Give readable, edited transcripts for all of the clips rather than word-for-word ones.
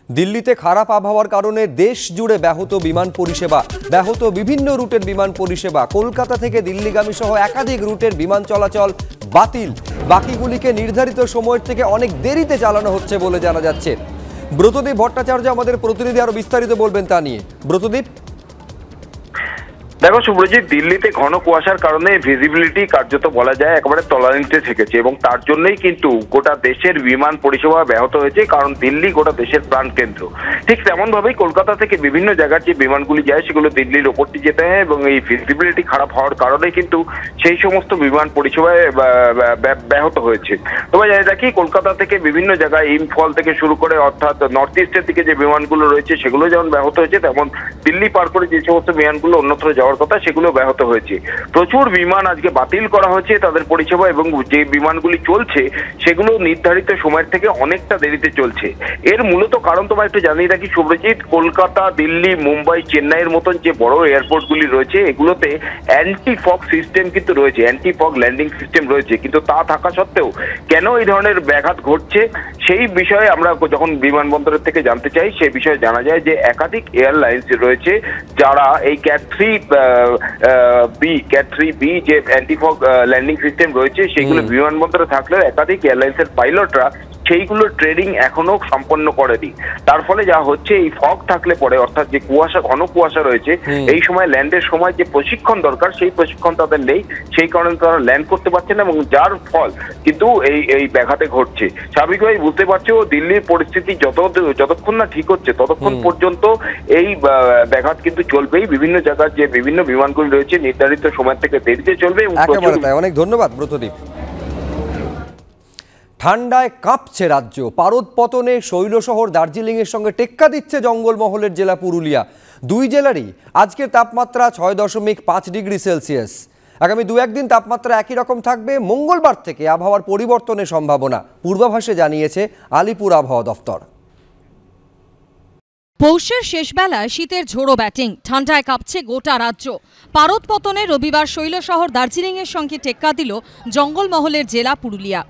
দিল্লিতে খারাপ আবহাওয়ার কারণে দেশ জুড়ে ব্যাহত বিমান পরিষেবা, ব্যাহত বিভিন্ন রুটের বিমান পরিষেবা। কলকাতা থেকে দিল্লিগামী সহ একাধিক রুটের বিমান চলাচল বাতিল। বাকিগুলিকে নির্ধারিত সময়ের থেকে অনেক দেরিতে চালানো হচ্ছে বলে জানা যাচ্ছে। ব্রতদীপ ভট্টাচার্য আমাদের প্রতিনিধি আরো বিস্তারিত বলবেন তা নিয়ে। ব্রতদীপ, দেখো শুভ্রজিৎ, দিল্লিতে ঘন কুয়াশার কারণে ভিজিবিলিটি কার্যত বলা যায় একেবারে তলানিতে থেকেছে এবং তার জন্যই কিন্তু গোটা দেশের বিমান পরিষেবা ব্যাহত হয়েছে, কারণ দিল্লি গোটা দেশের প্রাণকেন্দ্র। ঠিক তেমন ভাবেই কলকাতা থেকে বিভিন্ন জায়গার যে বিমানগুলি যায় সেগুলো দিল্লির ওপরটি যেতে হয় এবং এই ভিজিবিলিটি খারাপ হওয়ার কারণে কিন্তু সেই সমস্ত বিমান পরিষেবায় ব্যাহত হয়েছে। তবে জানি রাখি, কলকাতা থেকে বিভিন্ন জায়গায় ইম্ফল থেকে শুরু করে অর্থাৎ নর্থ ইস্টের দিকে যে বিমানগুলো রয়েছে সেগুলো যেমন ব্যাহত হয়েছে, তেমন দিল্লি পার করে যে সমস্ত বিমানগুলো অন্যত্র যাওয়ার কথা সেগুলো ব্যাহত হয়েছে। প্রচুর বিমান আজকে বাতিল করা হয়েছে তাদের পরিষেবা, এবং যে বিমানগুলি চলছে সেগুলো নির্ধারিত সময়ের থেকে অনেকটা দেরিতে চলছে। এর মূলত কারণ তোমার একটু জানিয়ে রাখি শুভ্রজিৎ, কলকাতা, দিল্লি, মুম্বাই, চেন্নাইয়ের মতন যে বড় এয়ারপোর্টগুলি রয়েছে এগুলোতে অ্যান্টি ফগ সিস্টেম কিন্তু রয়েছে, অ্যান্টি ফগ ল্যান্ডিং সিস্টেম রয়েছে। কিন্তু তা থাকা সত্ত্বেও কেন এই ধরনের ব্যাঘাত ঘটছে সেই বিষয়ে আমরা যখন বিমানবন্দরের থেকে জানতে চাই, সে বিষয়ে জানা যায় যে একাধিক এয়ারলাইন্স রয়েছে যারা এই ক্যাট 3B যে অ্যান্টিফগ ল্যান্ডিং সিস্টেম রয়েছে সেগুলো বিমানবন্দরে থাকলেও একাধিক এয়ারলাইন্সের পাইলটরা সেইগুলো ট্রেনিং এখনো সম্পন্ন করেনি। তার ফলে যা হচ্ছে, এই ফগ থাকলে পরে অর্থাৎ যে কুয়াশা, ঘন কুয়াশা রয়েছে, এই সময় ল্যান্ডের সময় যে প্রশিক্ষণ দরকার সেই প্রশিক্ষণ তাদের নেই, সেই কারণে তারা ল্যান্ড করতে পারছে না এবং যার ফল কিন্তু এই ব্যাঘাতে ঘটছে। স্বাভাবিকভাবেই বুঝতে পারছো দিল্লির পরিস্থিতি যতক্ষণ না ঠিক হচ্ছে ততক্ষণ পর্যন্ত এই ব্যাঘাত কিন্তু চলবেই। বিভিন্ন জায়গার যে বিভিন্ন বিমানগুলি রয়েছে নির্ধারিত সময় থেকে দেরিতে চলবে। অনেক ধন্যবাদ ব্রতদীপ। ঠান্ডায় কাঁপছে রাজ্য, পারদ পতনে শৈলশহর দার্জিলিংয়ের সঙ্গে টেক্কা দিচ্ছে জঙ্গলমহলের জেলা পুরুলিয়া। দুই জেলারই আজকের তাপমাত্রা 6.5 ডিগ্রি সেলসিয়াস। আগামী 2-1 দিন তাপমাত্রা একই রকম থাকবে। মঙ্গলবার থেকে আবহাওয়ার পরিবর্তনের সম্ভাবনা পূর্বাভাসে জানিয়েছে আলিপুর আবহাওয়া দফতর। পৌষের শেষবেলায় শীতের ঝোড়ো ব্যাটিং, ঠান্ডায় কাঁপছে গোটা রাজ্য। পারদ পতনে রবিবার শৈলশহর দার্জিলিংয়ের সঙ্গে টেক্কা দিল জঙ্গলমহলের জেলা পুরুলিয়া।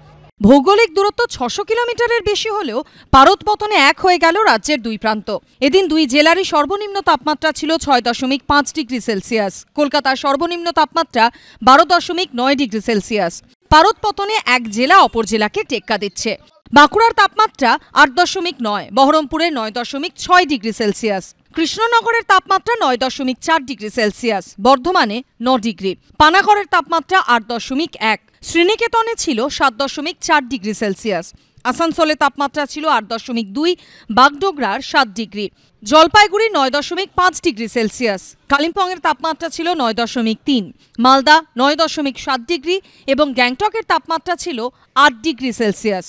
ভৌগোলিক দূরত্ব 600 কিলোমিটারের বেশি হলেও পারদ পতনে এক হয়ে গেল রাজ্যের দুই প্রান্ত। এদিন দুই জেলারই সর্বনিম্ন তাপমাত্রা ছিল 6.5 ডিগ্রি সেলসিয়াস। কলকাতার সর্বনিম্ন তাপমাত্রা 12.9 ডিগ্রি সেলসিয়াস। পারদ পতনে এক জেলা অপর জেলাকে টেক্কা দিচ্ছে। বাঁকুড়ার তাপমাত্রা 8.9, বহরমপুরে 9.6 ডিগ্রি সেলসিয়াস, কৃষ্ণনগরের তাপমাত্রা 9.4 ডিগ্রি সেলসিয়াস, বর্ধমানে 9 ডিগ্রি, পানাগড়ের তাপমাত্রা 8.1, শ্রীনিকেতনে ছিল 7.4 ডিগ্রি সেলসিয়াস, আসানসোলে তাপমাত্রা ছিল 8.2, বাগডোগরার 7 ডিগ্রি, জলপাইগুড়ি 9.5 ডিগ্রি সেলসিয়াস, কালিম্পংয়ের তাপমাত্রা ছিল 9.3, মালদা 9.7 ডিগ্রি এবং গ্যাংটকের তাপমাত্রা ছিল 8 ডিগ্রি সেলসিয়াস।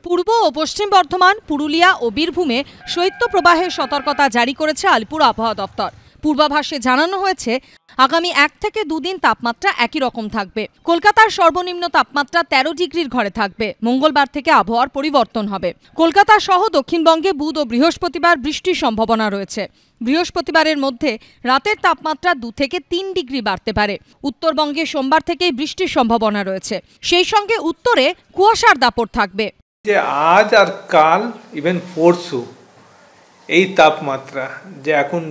পূর্ব ও পশ্চিম বর্ধমান, পুরুলিয়া ও বীরভূমে শৈত্যপ্রবাহের সতর্কতা জারি করেছে আলিপুর আবহাওয়া দফতর। পূর্বাভাসে জানানো হয়েছে আগামী 1 থেকে 2 দিন তাপমাত্রা একই রকম থাকবে। কলকাতার সর্বনিম্ন তাপমাত্রা 13 ডিগ্রির ঘরে থাকবে। মঙ্গলবার থেকে আবহাওয়ার পরিবর্তন হবে। কলকাতা সহ দক্ষিণবঙ্গে বুধ ও বৃহস্পতিবার বৃষ্টির সম্ভাবনা রয়েছে। বৃহস্পতিবারের মধ্যে রাতের তাপমাত্রা 2 থেকে 3 ডিগ্রি বাড়তে পারে। উত্তরবঙ্গে সোমবার থেকেই বৃষ্টির সম্ভাবনা রয়েছে। সেই সঙ্গে উত্তরে কুয়াশার দাপট থাকবে। যে আজ আর কাল ইভেন পরশু এই তাপমাত্রা যে এখন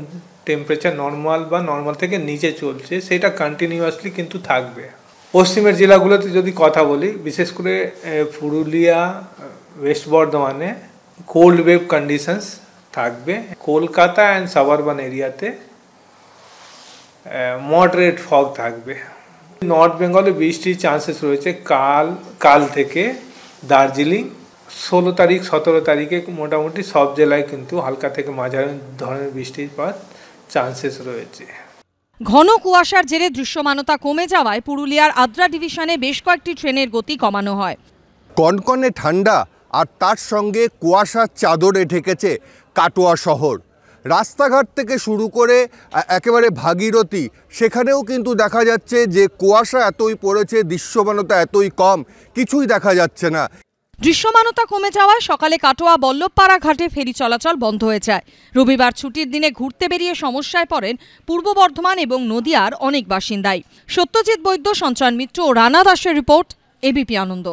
টেম্পারেচার নর্মাল বা নর্মাল থেকে নিচে চলছে সেটা কন্টিনিউয়াসলি কিন্তু থাকবে। পশ্চিমের জেলাগুলোতে যদি কথা বলি, বিশেষ করে পুরুলিয়া, ওয়েস্ট বর্ধমানে কোল্ড ওয়েভ কন্ডিশনস থাকবে। কলকাতা অ্যান্ড সাবারবান এরিয়াতে মডারেট ফগ থাকবে। নর্থ বেঙ্গলে বৃষ্টির চান্সেস রয়েছে কাল থেকে। দার্জিলিং 16 তারিখ 17 তারিখে মোটামুটি সব জেলায় কিন্তু হালকা থেকে মাঝারি ধরনের বৃষ্টির পাওয়ার চান্সেস রয়েছে। ঘন কুয়াশার জেরে দৃশ্যমানতা কমে যাওয়ায় পুরুলিয়ার আদ্রা ডিভিশনে বেশ কয়েকটি ট্রেনের গতি কমানো হয়। কনকনে ঠান্ডা আর তার সঙ্গে কুয়াশার চাদরে ঢেকেছে কাটোয়া শহর। রাস্তাঘাট থেকে শুরু করে একেবারে ভাগীরথী, সেখানেও কিন্তু দেখা যাচ্ছে যে কুয়াশা এতই পড়েছে, দৃশ্যমানতা এতই কম, কিছুই দেখা যাচ্ছে না। দৃশ্যমানতা কমে যাওয়ায় সকালে কাটোয়া বল্লভপাড়া ঘাটে ফেরি চলাচল বন্ধ হয়ে যায়। রবিবার ছুটির দিনে ঘুরতে বেরিয়ে সমস্যায় পড়েন পূর্ব বর্ধমান এবং নদিয়ার অনেক বাসিন্দাই। সত্যজিৎ বৈদ্য, সঞ্চয়ন মিত্র ও রানা দাসের রিপোর্ট, এবিপি আনন্দ।